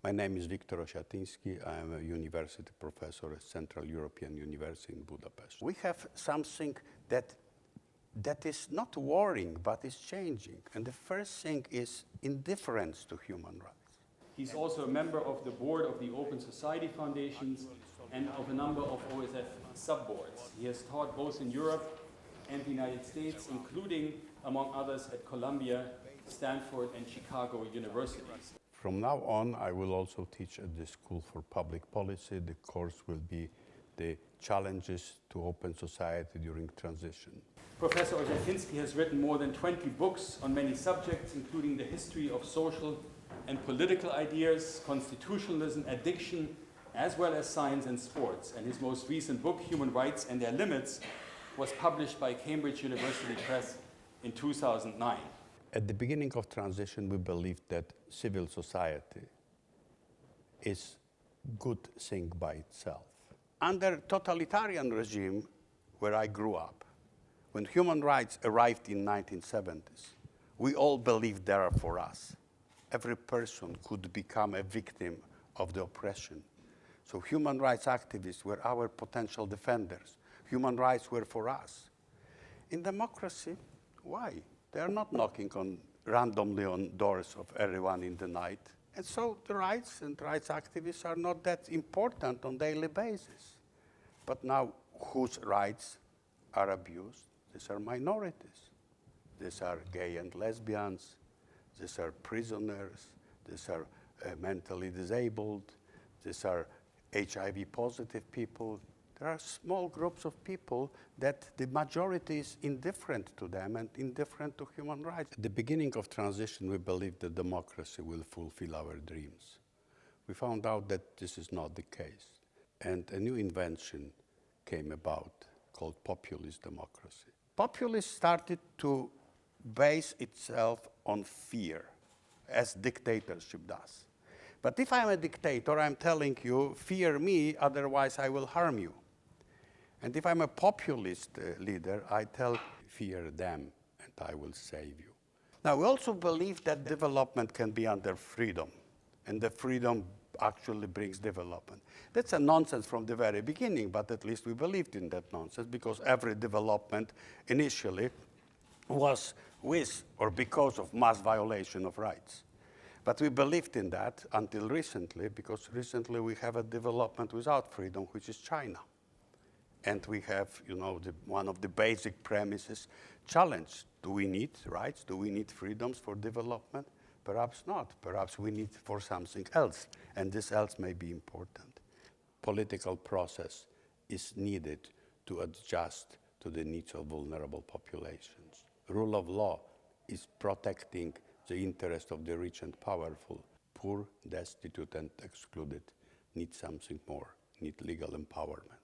My name is Wiktor Osiatynski. I am a university professor at Central European University in Budapest. We have something that is not worrying, but is changing. And the first thing is indifference to human rights. He's also a member of the board of the Open Society Foundations and of a number of OSF sub-boards. He has taught both in Europe and the United States, including, among others, at Columbia, Stanford, and Chicago universities. From now on, I will also teach at the School for Public Policy. The course will be the challenges to open society during transition. Professor Osiatynski has written more than 20 books on many subjects, including the history of social and political ideas, constitutionalism, addiction, as well as science and sports. And his most recent book, Human Rights and Their Limits, was published by Cambridge University Press in 2009. At the beginning of transition, we believed that civil society is a good thing by itself. Under totalitarian regime, where I grew up, when human rights arrived in 1970s, we all believed they are for us. Every person could become a victim of the oppression. So human rights activists were our potential defenders. Human rights were for us. In democracy, why? They are not knocking randomly on doors of everyone in the night. And so the rights and rights activists are not that important on a daily basis. But now, whose rights are abused? These are minorities. These are gay and lesbians. These are prisoners. These are mentally disabled. These are HIV positive people. There are small groups of people that the majority is indifferent to them and indifferent to human rights. At the beginning of transition, we believed that democracy will fulfill our dreams. We found out that this is not the case. And a new invention came about called populist democracy. Populists started to base itself on fear, as dictatorship does. But if I'm a dictator, I'm telling you, fear me, otherwise I will harm you. And if I'm a populist leader, I tell, fear them, and I will save you. Now, we also believe that development can be under freedom, and the freedom actually brings development. That's a nonsense from the very beginning, but at least we believed in that nonsense, because every development initially was with or because of mass violation of rights. But we believed in that until recently, because recently we have a development without freedom, which is China. And we have, one of the basic premises challenged. Do we need rights? Do we need freedoms for development? Perhaps not. Perhaps we need for something else. And this else may be important. Political process is needed to adjust to the needs of vulnerable populations. Rule of law is protecting the interest of the rich and powerful. Poor, destitute, and excluded need something more, need legal empowerment.